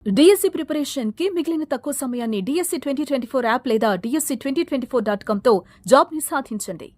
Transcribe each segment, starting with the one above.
DSC preparation కి మిగిలిన తక్కువ సమయాన్ని డిఎస్సి 2024 యాప్ లేదా DSC2024.com తో జాబ్ ని సాధించండి.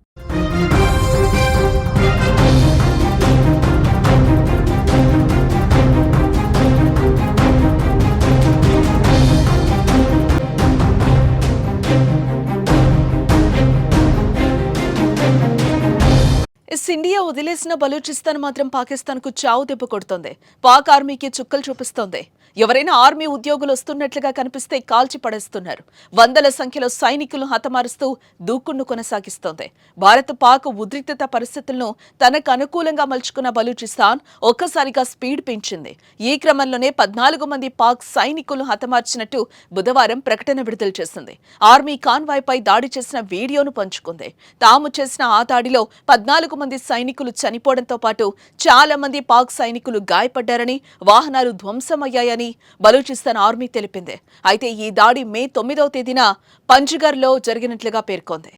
ఇండియా వదిలేసిన బలూచిస్తాన్ మాత్రం పాకిస్తాన్ కు చావు దెబ్బ కొడుతోంది. పాక్ ఆర్మీకి చుక్కలు చూపిస్తోంది. ఎవరైనా ఆర్మీ ఉద్యోగులు వస్తున్నట్లుగా కనిపిస్తే కాల్చి పడేస్తున్నారు. వందల సంఖ్యలో సైనికులను హతమారుస్తూ దూకుడును కొనసాగిస్తోంది. భారత్ పాక్ ఉద్రిక్తత పరిస్థితులను తనకు అనుకూలంగా మలుచుకున్న బలూచిస్తాన్ ఒక్కసారిగా స్పీడ్ పెంచింది. ఈ క్రమంలోనే 14 మంది పాక్ సైనికులను హతమార్చినట్టు బుధవారం ప్రకటన విడుదల చేసింది. ఆర్మీ కాన్వాయ్ పై దాడి చేసిన వీడియోను పంచుకుంది. తాము చేసిన ఆ దాడిలో 14 మంది సైనికులు చనిపోవడంతో పాటు చాలా మంది పాక్ సైనికులు గాయపడ్డారని, వాహనాలు ధ్వంసమయ్యాయని బలూచిస్తాన్ ఆర్మీ తెలిపింది. అయితే ఈ దాడి మే 9వ తేదీన పంజ్గర్లో జరిగినట్లుగా పేర్కొంది.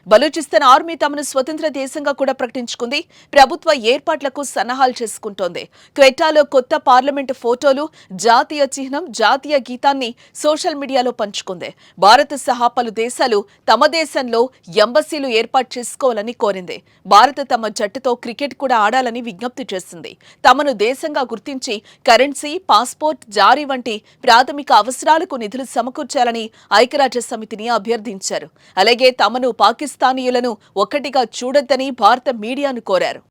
బలూచిస్తాన్ ఆర్మీ తమను స్వతంత్ర దేశంగా కూడా ప్రకటించుకుంది. ప్రభుత్వ ఏర్పాట్లకు సన్నాహాలు చేసుకుంటోంది. క్వెటాలో కొత్త పార్లమెంటు ఫోటోలు, జాతీయ చిహ్నం, జాతీయ గీతాన్ని సోషల్ మీడియాలో పంచుకుంది. భారత్ సహా పలు దేశాలు తమ దేశంలో ఎంబసీలు ఏర్పాటు చేసుకోవాలని కోరింది. భారత్ తమ జట్టుతో క్రికెట్ కూడా ఆడాలని విజ్ఞప్తి చేసింది. తమను దేశంగా గుర్తించి కరెన్సీ, పాస్పోర్ట్ జారీ వంటి ప్రాథమిక అవసరాలకు నిధులు సమకూర్చాలని ఐక్యరాజ్య సమితిని అభ్యర్థించారు. అలాగే తమను పాకిస్తానీయులను ఒక్కటిగా చూడొద్దని భారత మీడియాను కోరారు.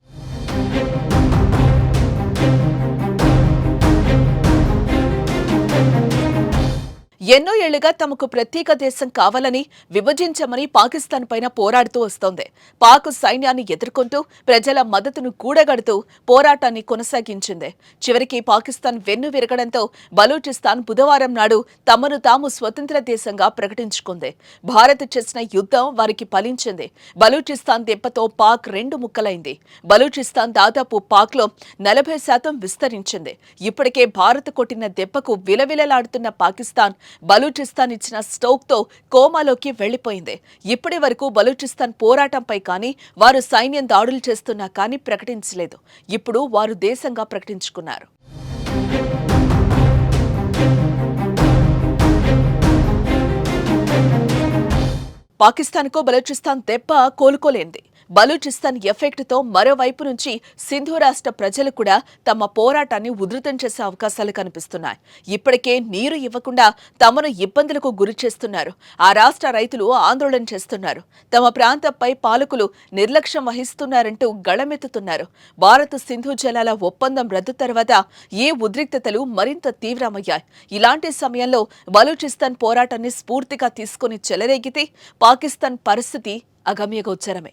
ఎన్నో ఏళ్లుగా తమకు ప్రత్యేక దేశం కావాలని, విభజించమని పాకిస్తాన్ పైన పోరాడుతూ వస్తోంది. పాక్ సైన్యాన్ని ఎదుర్కొంటూ ప్రజల మద్దతును కూడగడుతూ పోరాటాన్ని కొనసాగించింది. చివరికి పాకిస్తాన్ వెన్ను విరగడంతో బలూచిస్తాన్ బుధవారం నాడు తమను తాము స్వతంత్ర దేశంగా ప్రకటించుకుంది. భారత్ చేసిన యుద్ధం వారికి ఫలించింది. బలూచిస్తాన్ దెబ్బతో పాక్ రెండు ముక్కలైంది. బలూచిస్తాన్ దాదాపు పాక్లో 40% విస్తరించింది. ఇప్పటికే భారత్ కొట్టిన దెబ్బకు విలవిలలాడుతున్న పాకిస్తాన్ బలూచిస్తాన్ ఇచ్చిన స్టోక్తో కోమాలోకి వెళ్లిపోయింది. ఇప్పటి వరకు బలూచిస్తాన్ పోరాటంపై కానీ, వారు సైన్యం దాడులు చేస్తున్నా కానీ ప్రకటించలేదు. ఇప్పుడు వారు దేశంగా ప్రకటించుకున్నారు. పాకిస్తాన్కు బలూచిస్తాన్ దెబ్బ కోలుకోలేంది. బలూచిస్తాన్ ఎఫెక్ట్తో మరోవైపు నుంచి సింధు రాష్ట్ర ప్రజలు కూడా తమ పోరాటాన్ని ఉధృతం చేసే అవకాశాలు కనిపిస్తున్నాయి. ఇప్పటికే నీరు ఇవ్వకుండా తమను ఇబ్బందులకు గురి చేస్తున్నారు. ఆ రాష్ట్ర రైతులు ఆందోళన చేస్తున్నారు. తమ ప్రాంతంపై పాలకులు నిర్లక్ష్యం వహిస్తున్నారంటూ గళమెత్తుతున్నారు. భారత్ సింధు జలాల ఒప్పందం రద్దు తర్వాత ఈ ఉద్రిక్తతలు మరింత తీవ్రమయ్యాయి. ఇలాంటి సమయంలో బలూచిస్తాన్ పోరాటాన్ని స్ఫూర్తిగా తీసుకుని చెలరేగితే పాకిస్తాన్ పరిస్థితి అగమ్యగోచరమే.